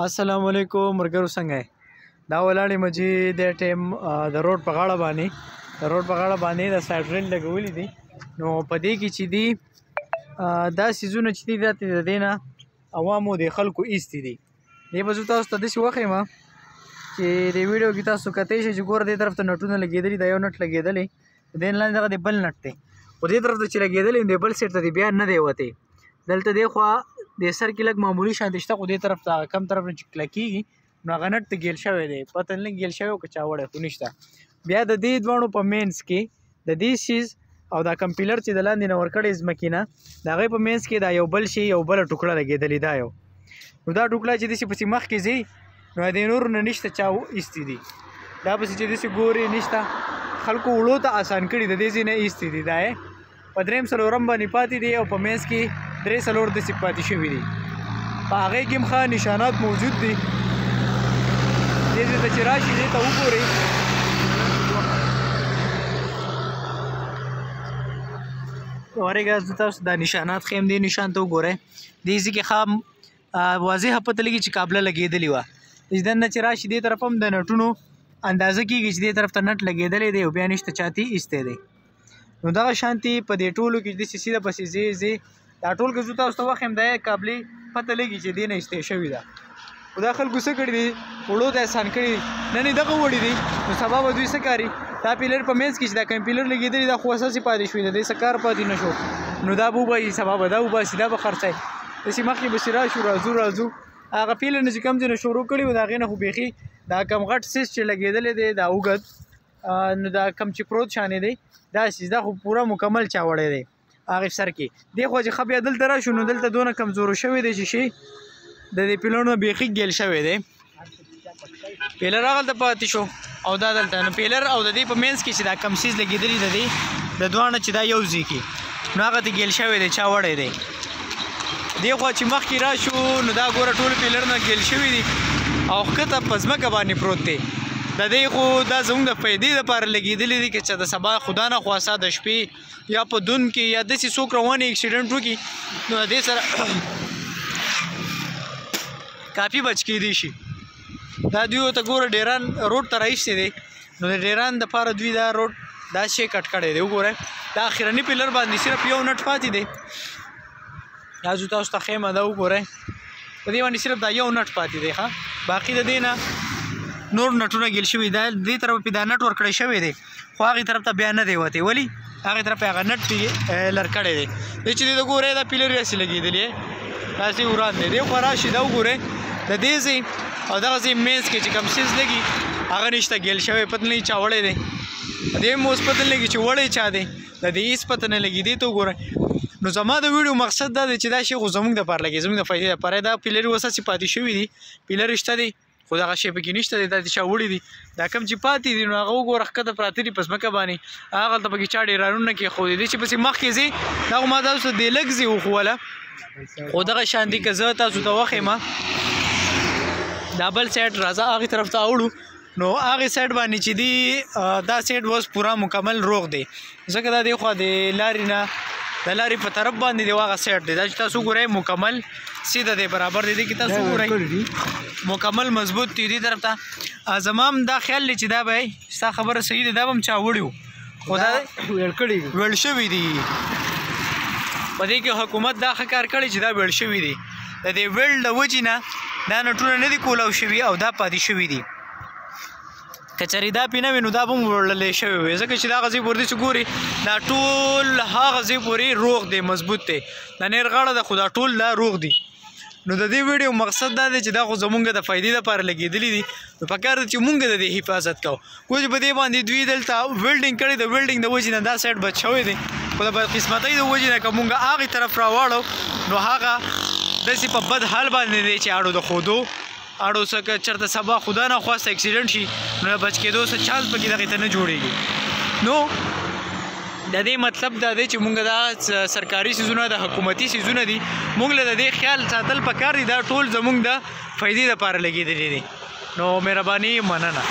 السلام علیکم مرګرو څنګه دا ولاړې مجي د ټیم د روډ په غاړه باندې د سایډ ریل لګولې دي نو په دې کې چې دي دا سیزونه چې دي د دینه عوامو د خلکو ایستي دي دې به زه تاسو ته داسې وښیم چې د ویډیو کې تاسو کتلی شئ چې ګوره دې طرف ته نټونه لګېدلي دا یو نټ لګېدلی د دې لاندې دغه د بل نټ دی خو دې طرف ته چې لګېدلی د بل سیټ ته دی بیا نه دی وتی دلته دې خوا د سر کې لږ معمولي شانتې شته خو دې طرف ته هغه کم طرف نه چې کلکېږي نو هغه نټ ته ګیل شوی دی پته نه ګیل شوی او که چا وړی خو نشته بیا د دې دواړو په مینس کې د دې سیز او دا کمپیلر چې د لاندې نه ورکړی ځمکې نه د هغې په مینس کې دا یو بل شي یو بله ټوکړه لګېدلې دا یو نو دا ټوکړه چې داسې پسې مخکې ځي نو د نورو نه نشته چا ایستي دي دا پسې چې داسې ګورې نشته خلکو وړو ته اسان کړي د دې ځای نه ایستي دي دا یې په درېیم څلورم باندې پاتې دي او په منځ کې درې څلور داسې پاتې شوي دي په هغې کې هم ښه نشانات موجود دي دې ځای ته چې راشي دې ته وګورئ ورېږه زه تاسو دا نشانات ښیم دې نشان ته وګورئ دې ځای کې ښه واضحه پته لګي چې کابله لګېدلې وه دننه چې راشي دې طرف هم د نټونو اندازه کېږي چې دې طرف ته نټ لګېدلی دی او بیا نشته چاتې ایستی دی نو دغه شانتې په دې ټولو کې داسې سیده پسې ځې دا ټول که زه تاسو ته وښیم دا یې کابلې پته لګي چې دې نه ایستې شوې ده خو دا خلکو څه کړي دي وړو ته احسان کړي نن یې دغه وړي دي نو سبا به دوی څه کاري دا پیلر په منځ کې چې دا کمپیلر لګېدلي دا خو اساسې پاتې شوي ده دې څه کار پاتې نه شو نو دا به وباسي سبا به دا وباسي دا به خرڅوي داسې مخکې بسې راشو راځو هغه پیلر نه چې کوم ځای نه شروع کړي وو د هغې نه خو بیخي دا کم غټ سیس چې لګېدلی دی دا اوږد نو دا کم چې پروت شانې دی دا سیس دا خو پوره مکمل چا وړی دی هغې سر کې دې خوا چې ښه بیا دلته راشو نو دلته دونه کمزورو شوی دی چې شي د دې پیلرونو بیخي ګیل شوی دی پیلر هغلته پاتې شو او دا دلته نو پیلر او د دې په منځ کې چې دا کم سیز لګېدلي د دې د دواړه چې دا یو ځای کې نو هغه ته ګیل شوی دی چا وړی دی دې خوا چې مخکې راشو نو دا ګوره ټول پیلرونه ګیل شوي دي او ښکته په ځمکه باندې پروت دی د دې خو دا زموږ د فایدې دپاره لګېدلي دي که چې د سبا خدا نه خواسته د شپې یا په دون کې یا داسې څوک روان اکسیډنټ وکړي نو د دې سره کافي بچ کېدی شي دا دوی ته ګوره ډیران روډ ته راایستې دی نو د ډیران دپاره دوی دا روډ دا شی کټ کړی دی وګورئ دا اخرني پیلر باندې صرف یو نټ پاتې دی دا زه تاسو ته ښیم دا وګورئ په دې باندې صرف دا یو نټ پاتې دی ښه باقي د دې نه نور نټونه ګیل شوي دا دې طرف پې دا نټ ورکړی شوی دی خو هغې طرف ته بیا نه دی وتی ولې هغې طرف پې هغه نټ پې لر کړی دی دې چې دې ته ګورئ دا پیلر داسې لګېدلې داسې وران دی دې خوا راشي دا وګورئ د دې ځای او دغه ځای منځ کې چې کوم سیز لګي هغه نشته ګیل شوی پته نه چا وړی دی دې هم اوس پته نه لګي چې وړی چا دی د دې هېڅ پته نه لګي دې ته وګورئ نو زما د ویډیو مقصد دا دی چې دا شی خو زموږ دپاره لګي زموږ د فایدې دپاره دا پیلر اوس هسې پاتې شوي دي پیلر شته دی خو دغه شی پکې نشته دی دا د چا وړي دي دا کم چې پاتې دي نو هغه وګوره ښکته پراته دي په ځمکه باندې هغلته پکې چا ډېرانونه کېښودي دي چې پسې مخکې ځي دا خو ما تاسو ته دې لږ ځي وښوله خو دغه شان دي که زه تاسو ته وښیم دا بل سایډ راځه هغې طرف ته اوړو نو هغې سایډ باندې چې دي دا سایډ اوس پوره مکمل روغ دی ځکه دا دې خوا د لارې نه د لارې په طرف باندې دی هغه سایډ دی دا چې تاسو وګورئ مکمل سیده دی برابر دی کې تاسو وګورئ مکمل مضبوط دی دې طرف ته زما هم دا خیال دی چې دا به ستا خبره صحیح دی دا به هم چا وړي وو خو دا ویړ شوي دي په دې کې حکومت دا ښه کار کړی چې دا ویړ شوي دي د دې ویړ د وجې نه دا نټونه نه دي کولاو شوي او دا پاتې شوي دي که چېرې دا پې نه وي نو دا به هم وړلی شوی وي ځکه چې دا هغه ځای پورې چې ګوري دا ټول هغه ځای پورې روغ دی مضبوط دی دا نیر غاړه ده خو دا ټول دا روغ دي نو د دې ویډیو مقصد دا دی چې دا خو زمونږ د فایدې دپاره لګېدلي دي نو پکار ده چې مونږ د دې حفاظت کوو کوم چې په دې باندې دوی دلته ویلډینګ کړی د ویلډینګ د وجې نه دا سایډ بچ شوی دی خو د بدقسمتۍ د وجې نه که مونږ هغې طرف راواړو نو هغه داسې په بد حال باندې دی چې اړو د ښودو اړو څه که چېرته سبا خدا نه خواسته اکسیډنټ شي نو بچ کېدو څه چانس پکې دغې ته نه جوړېږي نو د دې مطلب دا دی چې مونږ دا سرکاري څیزونه د حکومتي څیزونه دي مونږ له د دې خیال ساتل پکار دي دا ټول زمونږ د فایدې دپاره لګېدلي دي نو مهرباني مننه